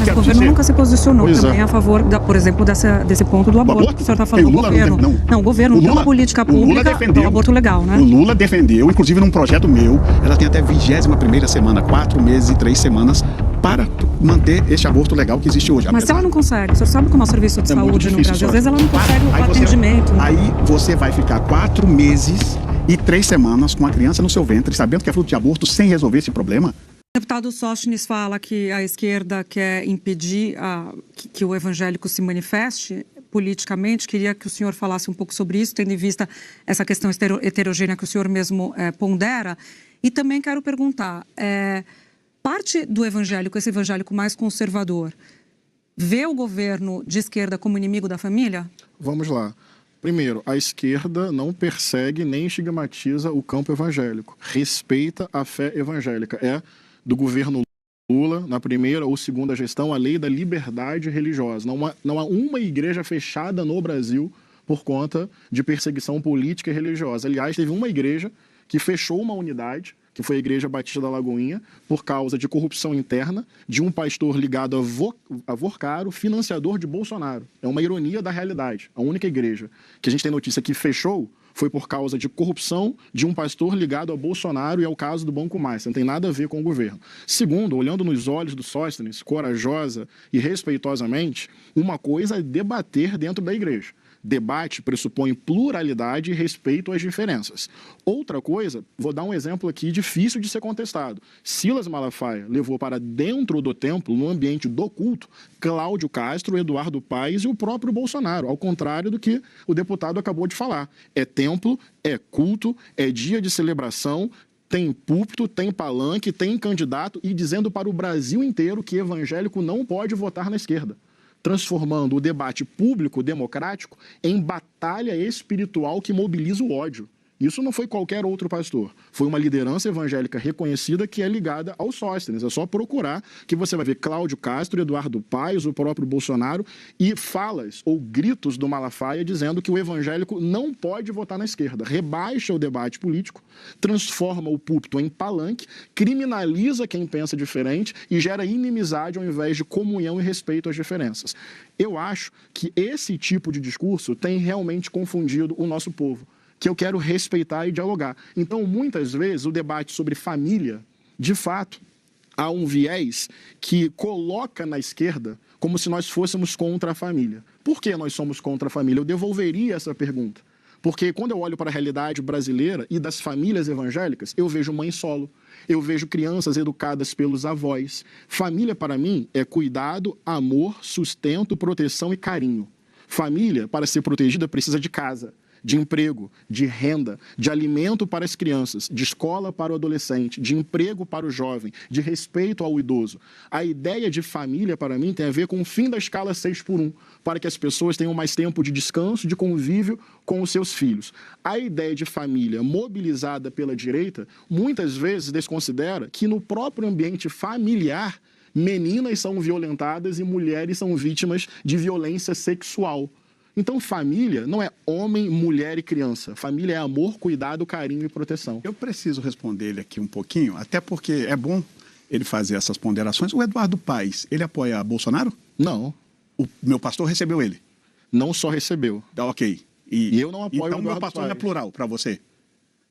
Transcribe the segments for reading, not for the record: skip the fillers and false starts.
Mas o governo nunca se posicionou também a favor, por exemplo, desse ponto do aborto que o senhor está falando. O governo não, o governo tem uma política pública do aborto legal, né? O Lula defendeu, inclusive num projeto meu, ela tem até 21ª semana, 4 meses e 3 semanas, para manter este aborto legal que existe hoje. Mas se ela não consegue, o senhor sabe como é o serviço de saúde no Brasil, às vezes ela não consegue o atendimento. Aí você vai ficar 4 meses e 3 semanas com a criança no seu ventre, sabendo que é fruto de aborto, sem resolver esse problema? O deputado Sóstenes fala que a esquerda quer impedir que o evangélico se manifeste politicamente. Queria que o senhor falasse um pouco sobre isso, tendo em vista essa questão heterogênea que o senhor mesmo pondera. E também quero perguntar, parte do evangélico, esse evangélico mais conservador, vê o governo de esquerda como inimigo da família? Vamos lá. Primeiro, a esquerda não persegue nem estigmatiza o campo evangélico. Respeita a fé evangélica. É do governo Lula, na primeira ou segunda gestão, a lei da liberdade religiosa. Não há uma igreja fechada no Brasil por conta de perseguição política e religiosa. Aliás, teve uma igreja que fechou uma unidade, que foi a Igreja Batista da Lagoinha, por causa de corrupção interna de um pastor ligado a Vorcaro, financiador de Bolsonaro. É uma ironia da realidade. A única igreja que a gente tem notícia que fechou foi por causa de corrupção de um pastor ligado a Bolsonaro, e é o caso do Banco Mais, não tem nada a ver com o governo. Segundo, olhando nos olhos do Sóstenes, corajosa e respeitosamente, uma coisa é debater dentro da igreja. Debate pressupõe pluralidade e respeito às diferenças. Outra coisa, vou dar um exemplo aqui difícil de ser contestado. Silas Malafaia levou para dentro do templo, no ambiente do culto, Cláudio Castro, Eduardo Paes e o próprio Bolsonaro, ao contrário do que o deputado acabou de falar. É templo, é culto, é dia de celebração, tem púlpito, tem palanque, tem candidato, e dizendo para o Brasil inteiro que evangélico não pode votar na esquerda, transformando o debate público democrático em batalha espiritual que mobiliza o ódio. Isso não foi qualquer outro pastor. Foi uma liderança evangélica reconhecida que é ligada aos Sóstenes. É só procurar que você vai ver Cláudio Castro, Eduardo Paes, o próprio Bolsonaro, e falas ou gritos do Malafaia dizendo que o evangélico não pode votar na esquerda. Rebaixa o debate político, transforma o púlpito em palanque, criminaliza quem pensa diferente e gera inimizade ao invés de comunhão e respeito às diferenças. Eu acho que esse tipo de discurso tem realmente confundido o nosso povo, que eu quero respeitar e dialogar. Então, muitas vezes, o debate sobre família, de fato, há um viés que coloca na esquerda como se nós fôssemos contra a família. Por que nós somos contra a família? Eu devolveria essa pergunta. Porque quando eu olho para a realidade brasileira e das famílias evangélicas, eu vejo mãe solo, eu vejo crianças educadas pelos avós. Família, para mim, é cuidado, amor, sustento, proteção e carinho. Família, para ser protegida, precisa de casa, de emprego, de renda, de alimento para as crianças, de escola para o adolescente, de emprego para o jovem, de respeito ao idoso. A ideia de família, para mim, tem a ver com o fim da escala 6x1, para que as pessoas tenham mais tempo de descanso, de convívio com os seus filhos. A ideia de família mobilizada pela direita, muitas vezes desconsidera que no próprio ambiente familiar, meninas são violentadas e mulheres são vítimas de violência sexual. Então, família não é homem, mulher e criança. Família é amor, cuidado, carinho e proteção. Eu preciso responder ele aqui um pouquinho, até porque é bom ele fazer essas ponderações. O Eduardo Paes, ele apoia Bolsonaro? Não. O meu pastor recebeu ele? Não só recebeu. Tá, ok. E eu não apoio então, o Eduardo meu pastor Paes. não é plural para você?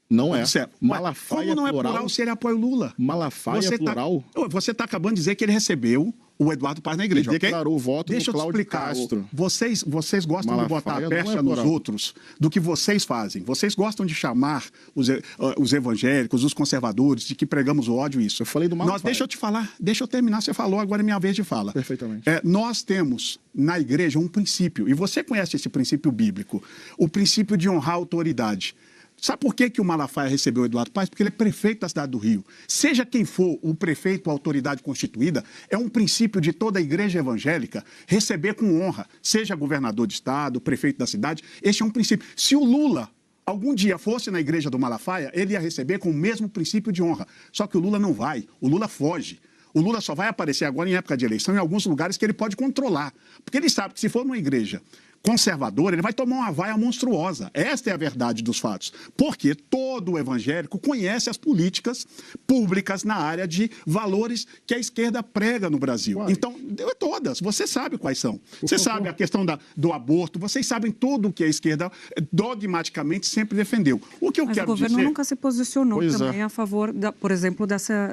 Não é. Malafaia como não é plural se ele apoia o Lula? Malafaia é plural? Você está acabando de dizer que ele recebeu o Eduardo Paes na igreja, Ele declarou o voto Deixa do Cláudio eu te explicar. Castro. Vocês gostam Malafaia de botar a não pecha é nos plural. outros do que vocês fazem. Vocês gostam de chamar os evangélicos, os conservadores, de que pregamos o ódio, isso. Eu falei do Malafaia. Deixa eu te falar, deixa eu terminar. Você falou, agora é minha vez de fala. Perfeitamente. Nós temos na igreja um princípio, e você conhece esse princípio bíblico, o princípio de honrar a autoridade. Sabe por que o Malafaia recebeu o Eduardo Paes? Porque ele é prefeito da cidade do Rio. Seja quem for o prefeito ou a autoridade constituída, é um princípio de toda a igreja evangélica receber com honra, seja governador de estado, prefeito da cidade. Este é um princípio. Se o Lula algum dia fosse na igreja do Malafaia, ele ia receber com o mesmo princípio de honra. Só que o Lula não vai, o Lula foge. O Lula só vai aparecer agora em época de eleição em alguns lugares que ele pode controlar. Porque ele sabe que se for numa igreja conservador, ele vai tomar uma vaia monstruosa. Esta é a verdade dos fatos. Porque todo evangélico conhece as políticas públicas na área de valores que a esquerda prega no Brasil. Quais? Então, todas. Você sabe quais são. Você sabe a questão do aborto, vocês sabem tudo o que a esquerda dogmaticamente sempre defendeu. O que eu Mas quero o governo dizer... nunca se posicionou Pois também a favor, por exemplo,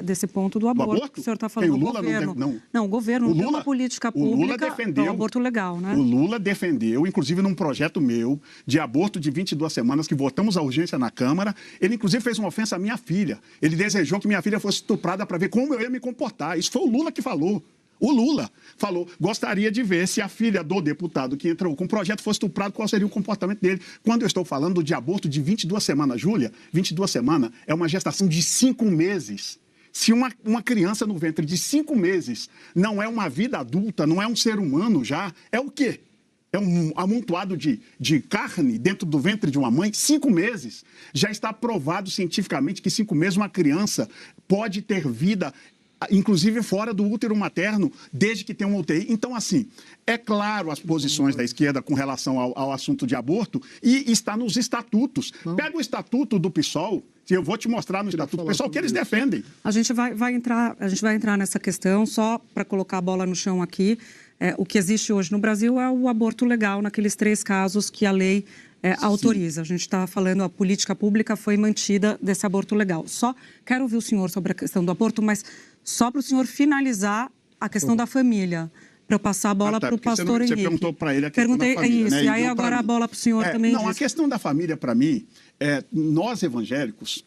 desse ponto do aborto. aborto? Que o senhor está falando O do Lula governo. não. O governo não tem uma política pública para o aborto legal, né? O Lula defendeu, inclusive num projeto meu, de aborto de 22 semanas, que votamos a urgência na Câmara. Ele, inclusive, fez uma ofensa à minha filha. Ele desejou que minha filha fosse estuprada para ver como eu ia me comportar. Isso foi o Lula que falou. O Lula falou, gostaria de ver se a filha do deputado que entrou com o projeto fosse estuprado, qual seria o comportamento dele. Quando eu estou falando de aborto de 22 semanas, Júlia, 22 semanas é uma gestação de 5 meses. Se uma criança no ventre de 5 meses não é uma vida adulta, não é um ser humano já, é o quê? É um amontoado de carne dentro do ventre de uma mãe, 5 meses. Já está provado cientificamente que 5 meses uma criança pode ter vida, inclusive fora do útero materno, desde que tenha uma UTI. Então, assim, é claro as posições da esquerda com relação ao assunto de aborto e está nos estatutos. Pega o estatuto do PSOL, eu vou te mostrar no estatuto do PSOL o que eles defendem. A gente vai entrar nessa questão, só para colocar a bola no chão aqui. O que existe hoje no Brasil é o aborto legal, naqueles 3 casos que a lei autoriza. A gente está falando, a política pública foi mantida desse aborto legal. Só quero ouvir o senhor sobre a questão do aborto, mas só para o senhor finalizar a questão da família, para eu passar a bola para o pastor Henrique. Você perguntou para ele a questão da família. Isso, né? e aí agora a bola para o senhor também. Não, a questão da família, para mim, nós evangélicos,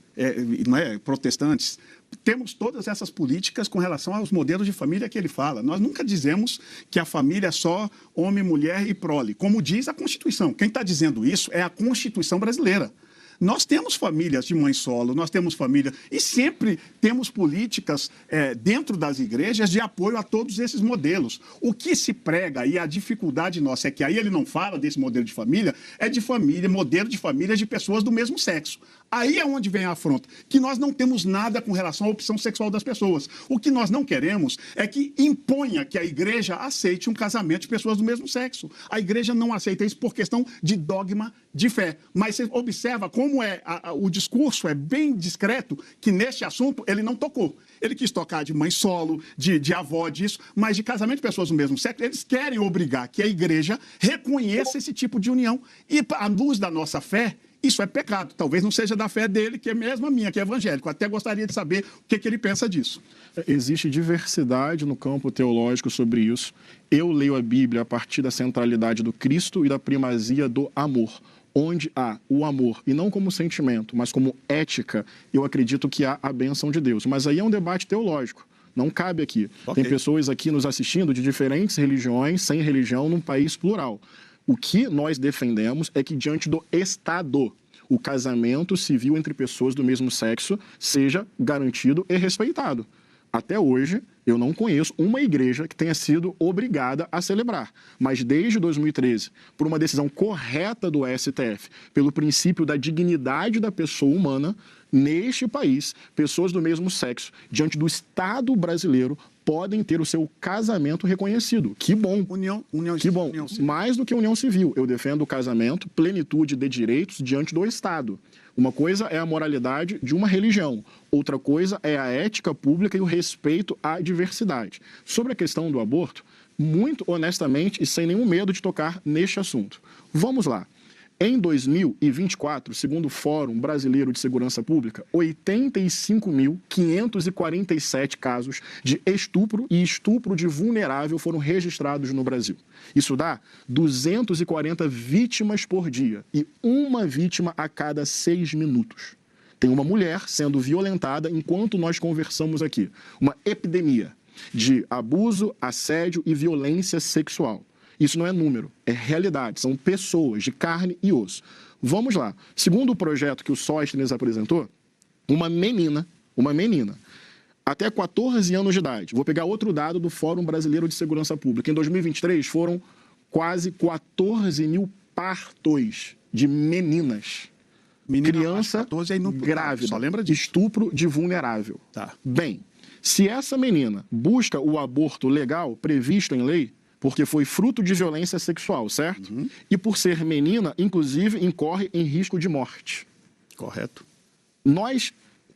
protestantes, temos todas essas políticas com relação aos modelos de família que ele fala. Nós nunca dizemos que a família é só homem, mulher e prole, como diz a Constituição. Quem está dizendo isso é a Constituição brasileira. Nós temos famílias de mãe solo, nós temos família e sempre temos políticas dentro das igrejas de apoio a todos esses modelos. O que se prega e a dificuldade nossa é que aí ele não fala desse modelo de família, é de família, modelo de família de pessoas do mesmo sexo. Aí é onde vem a afronta, que nós não temos nada com relação à opção sexual das pessoas. O que nós não queremos é que imponha que a igreja aceite um casamento de pessoas do mesmo sexo. A igreja não aceita isso por questão de dogma de fé. Mas você observa como o discurso é bem discreto, que neste assunto ele não tocou. Ele quis tocar de mãe solo, de avó disso, mas de casamento de pessoas do mesmo sexo, eles querem obrigar que a igreja reconheça esse tipo de união. E à luz da nossa fé, isso é pecado. Talvez não seja da fé dele, que é mesmo a minha, que é evangélico. Até gostaria de saber o que ele pensa disso. Existe diversidade no campo teológico sobre isso. Eu leio a Bíblia a partir da centralidade do Cristo e da primazia do amor. Onde há o amor, e não como sentimento, mas como ética, eu acredito que há a bênção de Deus. Mas aí é um debate teológico. Não cabe aqui. Okay. Tem pessoas aqui nos assistindo de diferentes religiões, sem religião, num país plural. O que nós defendemos é que, diante do Estado, o casamento civil entre pessoas do mesmo sexo seja garantido e respeitado. Até hoje, eu não conheço uma igreja que tenha sido obrigada a celebrar. Mas desde 2013, por uma decisão correta do STF, pelo princípio da dignidade da pessoa humana, neste país, pessoas do mesmo sexo, diante do Estado brasileiro, podem ter o seu casamento reconhecido. Que bom. Que bom. Mais do que união civil. Eu defendo o casamento, plenitude de direitos diante do Estado. Uma coisa é a moralidade de uma religião, outra coisa é a ética pública e o respeito à diversidade. Sobre a questão do aborto, muito honestamente e sem nenhum medo de tocar neste assunto. Vamos lá. Em 2024, segundo o Fórum Brasileiro de Segurança Pública, 85.547 casos de estupro e estupro de vulnerável foram registrados no Brasil. Isso dá 240 vítimas por dia e uma vítima a cada 6 minutos. Tem uma mulher sendo violentada enquanto nós conversamos aqui. Uma epidemia de abuso, assédio e violência sexual. Isso não é número, é realidade, são pessoas de carne e osso. Vamos lá. Segundo o projeto que o Sóstenes apresentou, uma menina, até 14 anos de idade, vou pegar outro dado do Fórum Brasileiro de Segurança Pública, em 2023 foram quase 14 mil partos de meninas. Criança 14 é grávida, só lembra disso. Estupro de vulnerável. Tá. Bem, se essa menina busca o aborto legal previsto em lei, porque foi fruto de violência sexual, certo? E por ser menina, inclusive, incorre em risco de morte. Correto. Nós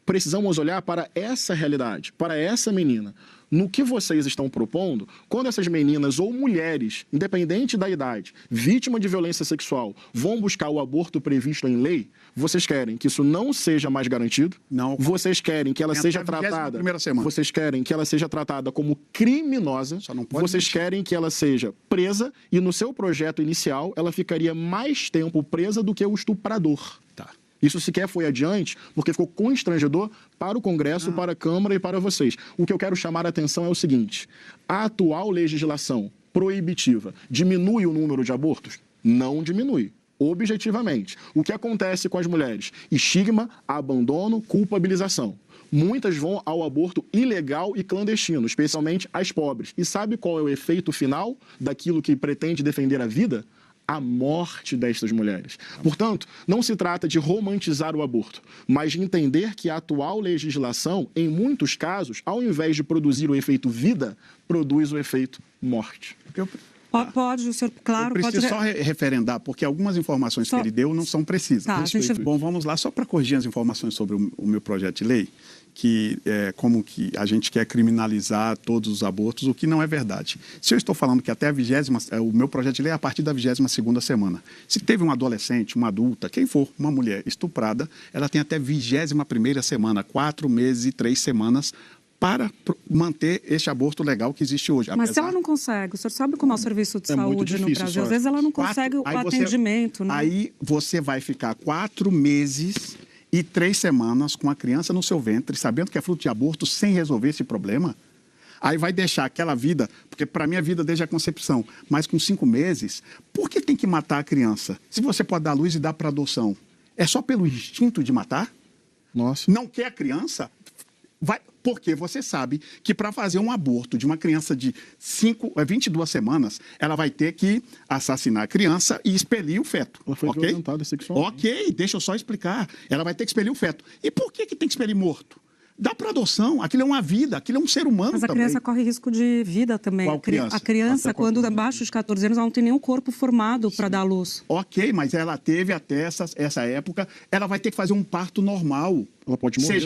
precisamos olhar para essa realidade, para essa menina. No que vocês estão propondo, quando essas meninas ou mulheres, independente da idade, vítima de violência sexual, vão buscar o aborto previsto em lei, vocês querem que isso não seja mais garantido? Não. Vocês querem que ela Até seja a 21ª tratada? semana. Vocês querem que ela seja tratada como criminosa? Só não pode Vocês querem que ela seja presa e no seu projeto inicial ela ficaria mais tempo presa do que o estuprador. Tá. Isso sequer foi adiante, porque ficou constrangedor para o Congresso, para a Câmara e para vocês. O que eu quero chamar a atenção é o seguinte: a atual legislação proibitiva diminui o número de abortos? Não diminui, objetivamente. O que acontece com as mulheres? Estigma, abandono, culpabilização. Muitas vão ao aborto ilegal e clandestino, especialmente as pobres. E sabe qual é o efeito final daquilo que pretende defender a vida? A morte destas mulheres. Portanto, não se trata de romantizar o aborto, mas de entender que a atual legislação, em muitos casos, ao invés de produzir o efeito vida, produz o efeito morte. Pode, o senhor, claro, eu preciso pode... só referendar, porque algumas informações que ele deu não são precisas. Tá, a gente... Bom, vamos lá, só para corrigir as informações sobre o meu projeto de lei, que como que a gente quer criminalizar todos os abortos, o que não é verdade. Se eu estou falando que até a 20ª, o meu projeto de lei é a partir da 22ª semana. Se teve um adolescente, uma adulta, quem for, uma mulher estuprada, ela tem até 21ª semana, 4 meses e 3 semanas, para manter este aborto legal que existe hoje. Mas se ela não consegue, o senhor sabe como é o serviço de saúde no Brasil? Às vezes ela não consegue o atendimento, né? Aí você vai ficar 4 meses e 3 semanas com a criança no seu ventre, sabendo que é fruto de aborto, sem resolver esse problema. Aí vai deixar aquela vida, porque para mim é vida desde a concepção, mas com 5 meses, por que tem que matar a criança? Se você pode dar luz e dar para adoção, é só pelo instinto de matar? Nossa. Não quer a criança? Porque você sabe que para fazer um aborto de uma criança de 22 semanas, ela vai ter que assassinar a criança e expelir o feto. Ela foi violentada sexualmente. Ok, deixa eu só explicar. Ela vai ter que expelir o feto. E por que tem que expelir morto? Dá para adoção, aquilo é uma vida, aquilo é um ser humano também. Mas a criança corre risco de vida também. Qual criança? A criança, quando abaixo de 14 anos, ela não tem nenhum corpo formado para dar luz. Ok, mas ela teve até essa época, ela vai ter que fazer um parto normal. Ela pode morrer,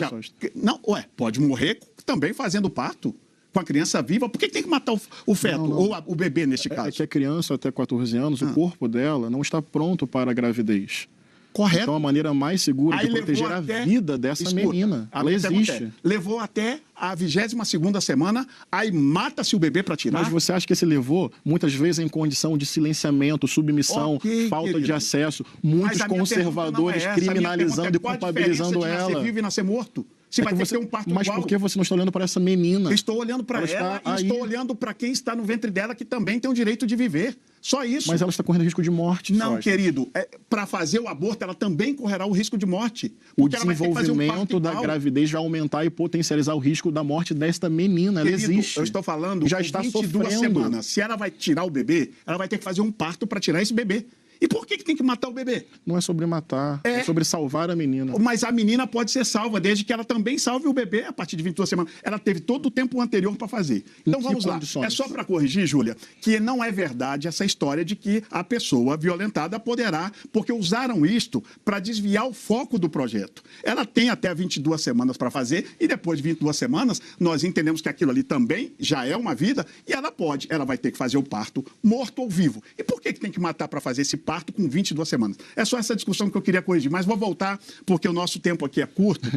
não, pode morrer também fazendo parto com a criança viva. Por que tem que matar o feto, ou o bebê neste caso? É que a criança até 14 anos, o corpo dela não está pronto para a gravidez. Correto. Então, a maneira mais segura de proteger a vida dessa menina, ela existe. Levou até a 22ª semana, aí mata-se o bebê para tirar. Mas você acha que esse levou, muitas vezes, em condição de silenciamento, submissão, falta de acesso, muitos conservadores criminalizando e culpabilizando ela. Nascer vivo e nascer morto? Você vai ter que ter um parto Mas igual. por que você não está olhando para essa menina? Estou olhando para ela e estou olhando para quem está no ventre dela, que também tem o direito de viver. Só isso. Mas ela está correndo risco de morte. Não, querido. Para fazer o aborto, ela também correrá o risco de morte. O desenvolvimento da gravidez vai aumentar e potencializar o risco da morte desta menina. Ela existe. Eu estou falando já está 22 semanas. Se ela vai tirar o bebê, ela vai ter que fazer um parto para tirar esse bebê. E por que tem que matar o bebê? Não é sobre matar, é sobre salvar a menina. Mas a menina pode ser salva, desde que ela também salve o bebê a partir de 22 semanas. Ela teve todo o tempo anterior para fazer. Então vamos lá. É só para corrigir, Júlia, que não é verdade essa história de que a pessoa violentada poderá, porque usaram isto para desviar o foco do projeto. Ela tem até 22 semanas para fazer e depois de 22 semanas nós entendemos que aquilo ali também já é uma vida e ela vai ter que fazer o parto morto ou vivo. E por que tem que matar para fazer esse parto com 22 semanas? É só essa discussão que eu queria corrigir, mas vou voltar porque o nosso tempo aqui é curto.